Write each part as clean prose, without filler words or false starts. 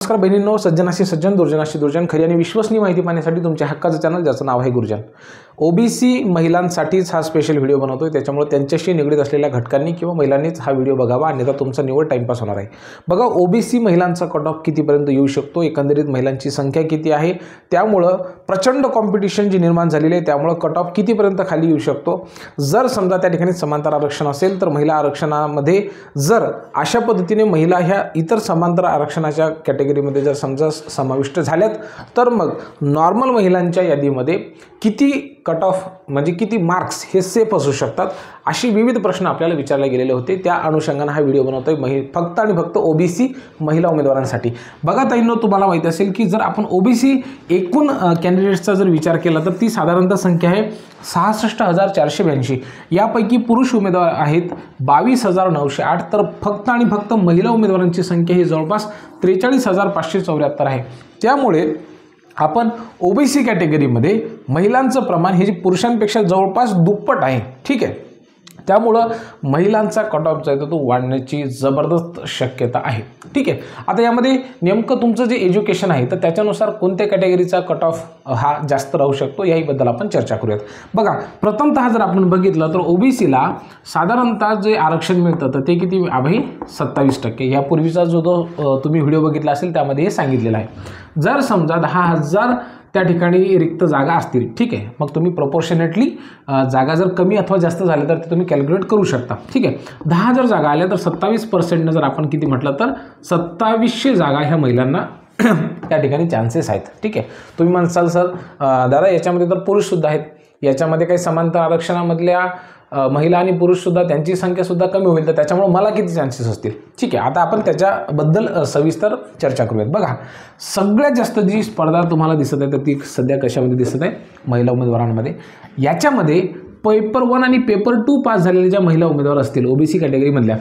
नमस्कार बहिणींनो, सज्जनाशी सज्जन, दुर्जनाशी दुर्जन, खरी आणि विश्वसनीय माहिती पाहण्यासाठी तुमच्या हक्काचं चॅनल ज्याचं नाव आहे गुरुजन. ओबीसी महिलांसाठीच हा स्पेशल व्हिडिओ बनवतोय, त्याच्यामुळे त्यांच्याशी निगडीत असलेल्या घटकांनी किंवा महिलांनीच हा व्हिडिओ बघावा, अन्यथा तुमचा निवड टाइमपास होणार आहे. बघा, ओबीसी महिलांचा कट ऑफ कितीपर्यंत येऊ शकतो, एकंदरीत महिलांची संख्या किती आहे, त्यामुळं प्रचंड कॉम्पिटिशन जी निर्माण झालेली आहे त्यामुळं कट ऑफ कितीपर्यंत खाली येऊ शकतो. जर समजा त्या ठिकाणी समांतर आरक्षण असेल तर महिला आरक्षणामध्ये जर अशा पद्धतीने महिला ह्या इतर समांतर आरक्षणाच्या कॅटेगरीमध्ये जर समजा समाविष्ट झाल्यात तर मग नॉर्मल महिलांच्या यादीमध्ये किती कट ऑफ म्हणजे किती मार्क्स हे सेफ असू शकतात, अशी विविध प्रश्न आपल्याला विचारले गेलेले होते. त्या अनुषंगाने हा व्हिडिओ बनवतोय फक्त आणि फक्त ओबीसी महिला उमेदवारांसाठी. बघा ताईंनो, तुम्हाला माहिती असेल की जर आपण ओबीसी एकूण कॅन्डिडेट्सचा जर विचार केला तर ती साधारणतः संख्या आहे 66,482. यापैकी पुरुष उमेदवार आहेत 22,908, तर फक्त आणि फक्त महिला उमेदवारांची संख्या ही जवळपास 43,574 आहे. त्यामुळे आपण ओबीसी कॅटेगरीमध्ये महिलांचं प्रमाण हे जे पुरुषांपेक्षा जवळपास दुप्पट आहे. ठीक आहे, त्यामुळं महिलांचा कट ऑफ जो आहे तो वाढण्याची जबरदस्त शक्यता आहे. ठीक आहे, आता यामध्ये नेमकं तुमचं जे एज्युकेशन आहे तर त्याच्यानुसार कोणत्या कॅटेगरीचा कट ऑफ हा जास्त राहू शकतो याहीबद्दल आपण चर्चा करूयात. बघा, प्रथमतः जर आपण बघितलं तर ओबीसीला साधारणतः जे आरक्षण मिळतं तर ते किती अभि 27%. यापूर्वीचा जो तुम्ही व्हिडिओ बघितला असेल त्यामध्ये हे सांगितलेलं आहे. जर समजा 10,000 त्या ठिकाणी रिक्त जागा असतील, ठीक आहे, मग तुम्ही प्रपोर्शनेटली जागा जर कमी अथवा जास्त झाल्या तर ते तुम्ही कॅल्क्युलेट करू शकता. ठीक आहे, 10,000 जागा आल्या तर 27% जर आपण किती म्हटलं तर 2700 जागा ह्या महिलांना त्या ठिकाणी चान्सेस आहेत. ठीक आहे, तुम्ही म्हणसाल सर दादा याच्यामध्ये तर पुरुषसुद्धा आहेत, याच्यामध्ये काही समांतर आरक्षणामधल्या महिला आणि पुरुषसुद्धा त्यांची संख्यासुद्धा कमी होईल, तर त्याच्यामुळे मला किती चान्सेस असतील. ठीक आहे, आता आपण त्याच्याबद्दल सविस्तर चर्चा करूयात. बघा, सगळ्यात जास्त जी स्पर्धा तुम्हाला दिसत आहे तर ती सध्या कशामध्ये दिसत आहे, महिला उमेदवारांमध्ये. याच्यामध्ये पेपर 1 आणि पेपर 2 पास झालेले ज्या महिला उमेदवार असतील ओबीसी कॅटेगरीमधल्या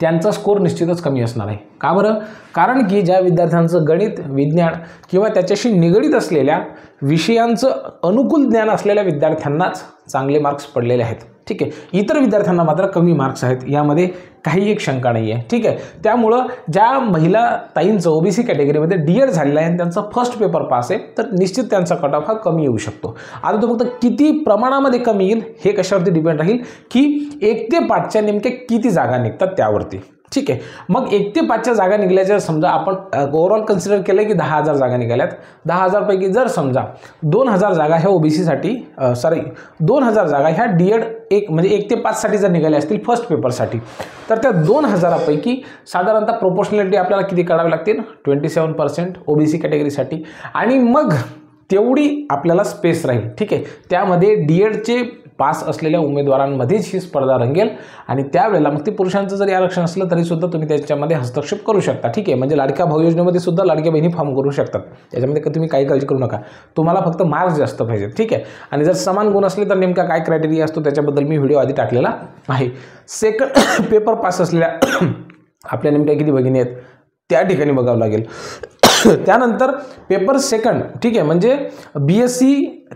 त्यांचा स्कोर निश्चितच कमी असणार आहे. का बरं? कारण की ज्या विद्यार्थ्यांचं गणित, विज्ञान किंवा त्याच्याशी निगडीत असलेल्या विषयांचं अनुकूल ज्ञान असलेल्या विद्यार्थ्यांनाच चांगले मार्क्स पडलेले आहेत. ठीक आहे, इतर विद्यार्थ्यांना मात्र कमी मार्क्स आहेत, यामध्ये काही एक शंका नाही आहे. ठीक आहे, त्यामुळं ज्या महिला ताईंचं ओबीसी कॅटेगरीमध्ये डीएड झालेलं आहे आणि त्यांचा फर्स्ट पेपर पास आहे तर निश्चित त्यांचा कट ऑफ हा कमी येऊ शकतो. आता तो फक्त किती प्रमाणामध्ये कमी येईल हे कशावरती डिपेंड राहील की 1 ते 5च्या नेमक्या किती जागा निघतात त्यावरती. ठीक आहे, मग 1 ते 5च्या जागा निघाल्याच्या समजा आपण ओव्हरऑल कन्सिडर केलं की 10,000 जागा निघाल्यात. 10,000 पैकी जर समजा 2,000 जागा ह्या ओबीसीसाठी 2,000 जागा ह्या डीएड म्हणजे 1 ते 5साठी जर निघाल्या असतील फर्स्ट पेपरसाठी, तर त्या 2,000 पैकी साधारणतः प्रोपोर्शनॅलिटी आपल्याला किती काढावी लागतील, 27% ओबीसी कॅटेगरीसाठी. आणि मग तेवढी आपल्याला स्पेस राहील. ठीक आहे, त्यामध्ये डीएडचे पास असलेल्या उमेदवारांमध्येच ही स्पर्धा रंगेल आणि त्यावेळेला मग ते पुरुषांचं जरी आरक्षण असलं तरीसुद्धा तुम्ही त्याच्यामध्ये हस्तक्षेप करू शकता. ठीक आहे, म्हणजे लाडक्या भाऊ योजनेमध्ये सुद्धा लाडक्या बहिणी फॉर्म करू शकतात, त्याच्यामध्ये तुम्ही काही काळजी करू नका, तुम्हाला फक्त मार्क्स जास्त पाहिजे. ठीक आहे, आणि जर समान गुण असले तर नेमका काय क्रायटेरिया असतो त्याच्याबद्दल मी व्हिडिओ आधी टाकलेला आहे. सेकंड पेपर पास असलेल्या आपल्या नेमक्या किती भगिनी आहेत त्या ठिकाणी बघावं लागेल. त्यानंतर पेपर सेकंड, ठीक आहे, म्हणजे BSc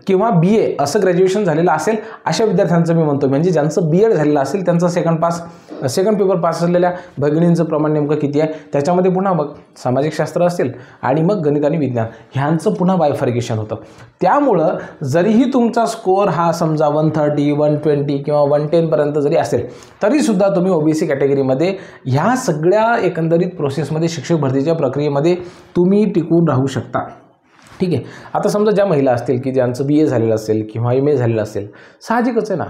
किंवा BA असं ग्रॅज्युएशन झालेलं असेल अशा विद्यार्थ्यांचं मी म्हणतो, म्हणजे ज्यांचं BEd झालेलं असेल त्यांचा सेकंड पेपर पास असलेल्या भगिनींचं प्रमाण नेमकं किती आहे. त्याच्यामध्ये पुन्हा मग सामाजिक शास्त्र असेल आणि मग गणित आणि विज्ञान ह्यांचं पुन्हा बायफर्गेशन होतं. त्यामुळं जरीही तुमचा स्कोअर हा समजा 130, 120 किंवा 110पर्यंत जरी असेल तरीसुद्धा तुम्ही ओबीसी कॅटेगरीमध्ये ह्या सगळ्या एकंदरीत प्रोसेसमध्ये शिक्षक भरतीच्या प्रक्रियेमध्ये तुम्ही टिकून राहू शकता. ठीक आहे, आता समजा ज्या महिला असतील की ज्यांचं BA झालेलं असेल किंवा MA झालेलं असेल, साहजिकच आहे ना,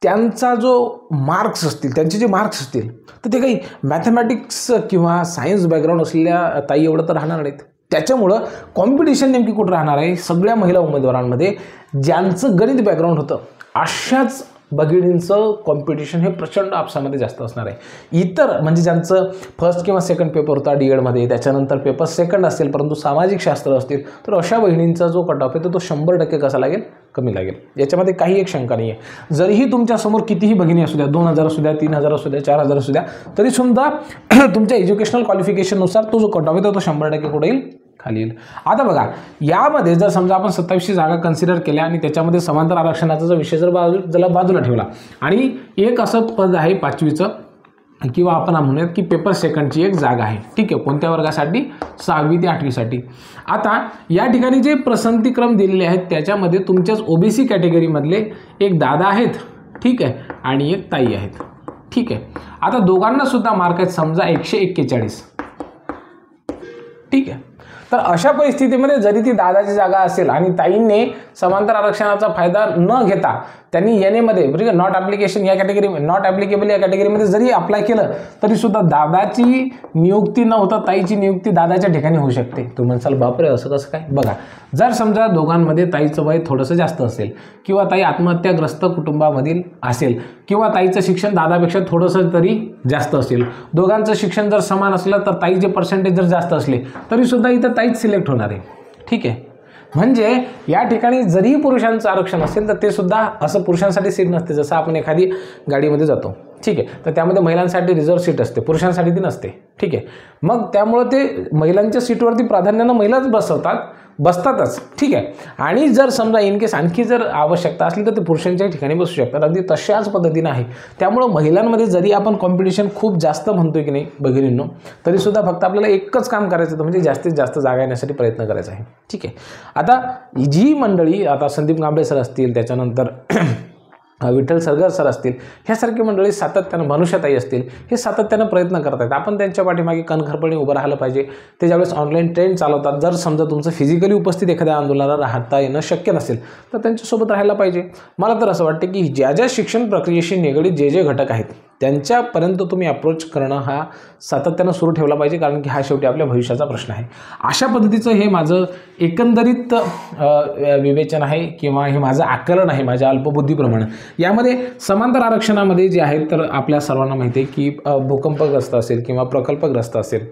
त्यांचा जो मार्क्स असतील, त्यांचे जे मार्क्स असतील तर ते काही मॅथमॅटिक्स किंवा सायन्स बॅकग्राऊंड असलेल्या ताई एवढं तर राहणार नाहीत. त्याच्यामुळं कॉम्पिटिशन नेमकी कुठं राहणार आहे, सगळ्या महिला उमेदवारांमध्ये ज्यांचं गणित बॅकग्राऊंड होतं अशाच भगिनींचं कॉम्पिटिशन हे प्रचंड आपसामध्ये जास्त असणार आहे. इतर म्हणजे ज्यांचं फर्स्ट किंवा सेकंड पेपर होता डीएडमध्ये, त्याच्यानंतर पेपर सेकंड असेल परंतु सामाजिक शास्त्र असतील, तर अशा बहिणींचा जो कट ऑफ आहे तो 100% कसा लागेल, कमी लागेल, याच्यामध्ये काही एक शंका नाही आहे. जरीही तुमच्यासमोर कितीही भगिनी असू द्या, 2,000 असू द्या, 3,000 असू द्या, 4,000 असू द्या, तरीसुद्धा तुमच्या एज्युकेशनल क्वालिफिकेशननुसार तो जो कट ऑफ आहे तो 100% कुठे येईल, खाली येईल. आता बघा, यामध्ये जर समजा आपण 2700 जागा कन्सिडर केल्या आणि त्याच्यामध्ये समांतर आरक्षणाचा जो विषय जर बाजूला ठेवला आणि एक असं पद आहे 5वीचं किंवा आपण म्हणूयात की पेपर सेकंडची एक जागा आहे, ठीक आहे. कोणत्या वर्गासाठी? 6वी ते 8वीसाठी. आता या ठिकाणी जे पसंतीक्रम दिलेले आहेत त्याच्यामध्ये तुमच्याच ओबीसी कॅटेगरीमधले एक दादा आहेत, ठीक आहे, आणि एक ताई आहेत, ठीक आहे. आता दोघांना सुद्धा मार्क आहेत समजा 141, ठीक आहे. तर अशा परिस्थितीमध्ये जरी ती दादाची जागा असेल आणि ताईंनी समांतर आरक्षणाचा फायदा न घेता त्यांनी एनएमध्ये म्हणजे नॉट ॲप्लिकेशन या कॅटेगरी नॉट ॲप्लिकेबल या कॅटेगरीमध्ये जरी अप्लाय केलं तरी सुद्धा दादाची नियुक्ती न होता ताईची नियुक्ती दादाच्या ठिकाणी होऊ शकते. तुम्ही म्हणसाल बापरे असं कसं काय? बघा, जर समजा दोघांमध्ये ताईचं वय थोडंसं जास्त असेल किंवा ताई आत्महत्याग्रस्त कुटुंबामधील असेल किंवा ताईचं शिक्षण दादापेक्षा थोडंसं तरी जास्त असेल, दोघांचं शिक्षण जर समान असलं तर ताईचे पर्सेंटेज जर जास्त असले तरीसुद्धा इथं ताईच सिलेक्ट होणार आहे, ठीक आहे. म्हणजे या ठिकाणी जरी पुरुषांचं आरक्षण असेल तर ते सुद्धा असं पुरुषांसाठी सीट नसते. जसं आपण एखादी गाडीमध्ये जातो, ठीक आहे, तर त्यामध्ये महिलांसाठी रिझर्व्ह सीट असते, पुरुषांसाठी ती नसते, ठीक आहे. मग त्यामुळं ते महिलांच्या सीटवरती प्राधान्यानं महिलाच बसतातच, ठीक आहे. आणि जर समजा इन केस आणखी जर आवश्यकता असली तर ते पुरुषांच्या ठिकाणी बसू शकतात. अगदी तशाच पद्धतीनं आहे. त्यामुळं महिलांमध्ये जरी आपण कॉम्पिटिशन खूप जास्त म्हणतोय की नाही भगिनींनो, तरीसुद्धा फक्त आपल्याला एकच काम करायचं होतं, म्हणजे जास्तीत जास्त जागा येण्यासाठी प्रयत्न करायचा आहे, ठीक आहे. आता जी मंडळी आता संदीप कांबळे सर असतील, त्याच्यानंतर विठ्ठल सरगर सर असतील, ह्यासारखी मंडळी सातत्यानं, भानुशाताई असतील, हे सातत्यानं प्रयत्न करत आहेत. आपण त्यांच्या पाठीमागे कणखरपणे उभं राहिलं पाहिजे. ते ज्यावेळेस ऑनलाईन ट्रेंड चालवतात, जर समजा तुमचं फिजिकली उपस्थित एखाद्या आंदोलनाला राहता येणं शक्य नसेल तर त्यांच्यासोबत राहायला पाहिजे. मला तर असं वाटतं की ज्या शिक्षण प्रक्रियेशी निगडीत जे घटक आहेत त्यांच्यापर्यंत तुम्ही अप्रोच करणं हा सातत्यानं सुरू ठेवला पाहिजे, कारण की हा शेवटी आपल्या भविष्याचा प्रश्न आहे. अशा पद्धतीचं हे माझं एकंदरीत विवेचन आहे किंवा हे माझं आकलन आहे माझ्या अल्पबुद्धीप्रमाणे. यामध्ये समांतर आरक्षणामध्ये जे आहे तर आपल्या सर्वांना माहिती आहे की भूकंपग्रस्त असेल किंवा प्रकल्पग्रस्त असेल,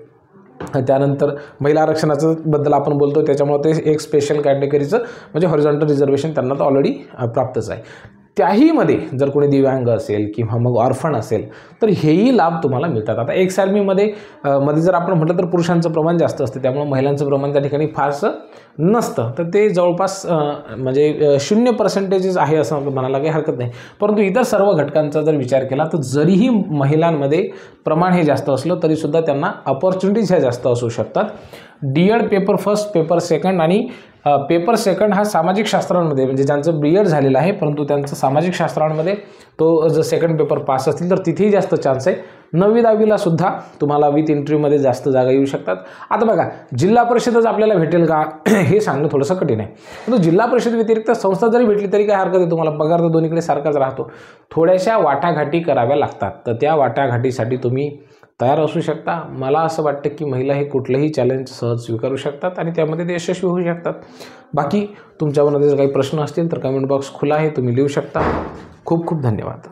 त्यानंतर महिला आरक्षणाचं बद्दल आपण बोलतो त्याच्यामुळे ते एक स्पेशल कॅटेगरीचं म्हणजे हॉरिझॉन्टल रिझर्वेशन त्यांना तर ऑलरेडी प्राप्तच आहे. त्याहीमध्ये जर कोणी दिव्यांग असेल किंवा मग ऑर्फन असेल तर हेही लाभ तुम्हाला मिळतात. आता एक्स आर्मीमध्ये जर आपण म्हटलं तर पुरुषांचं प्रमाण जास्त असतं, त्यामुळे महिलांचं प्रमाण त्या ठिकाणी फारसं नसतं. तर ते जवळपास म्हणजे 0% आहे असं म्हणायला काही हरकत नाही. परंतु इतर सर्व घटकांचा जर विचार केला तर जरीही महिलांमध्ये प्रमाण हे जास्त असलं तरीसुद्धा त्यांना अपॉर्च्युनिटीज ह्या जास्त असू शकतात. DED paper first, paper second आणि पेपर सेकंड हा सामाजिक शास्त्रांमध्ये म्हणजे ज्यांचं BEd झालेलं आहे परंतु त्यांचं सामाजिक शास्त्रांमध्ये तो जर सेकंड पेपर पास असतील तर तिथेही जास्त चान्स आहे. 9वी 10वीला सुद्धा तुम्हाला विथ इंटरव्ह्यूमध्ये जास्त जागा येऊ शकतात. आता बघा, जिल्हा परिषदच आपल्याला भेटेल का हे सांगणं थोडंसं कठीण आहे. परंतु जिल्हा परिषद व्यतिरिक्त संस्था जरी भेटली तरी काय हरकत आहे, तुम्हाला पगार तर दोन्हीकडे सारखाच राहतो. थोड्याशा वाटाघाटी कराव्या लागतात, तर त्या वाटाघाटीसाठी तुम्ही तयार असू शकता. मला असं वाटतं की महिला हे कुठलंही चॅलेंज सहज स्वीकारू शकतात आणि त्यामध्ये ते यशस्वी होऊ शकतात. बाकी तुमच्या मनात जर काही प्रश्न असतील तर कमेंट बॉक्स खुला आहे, तुम्ही लिहू शकता. खूप खूप धन्यवाद.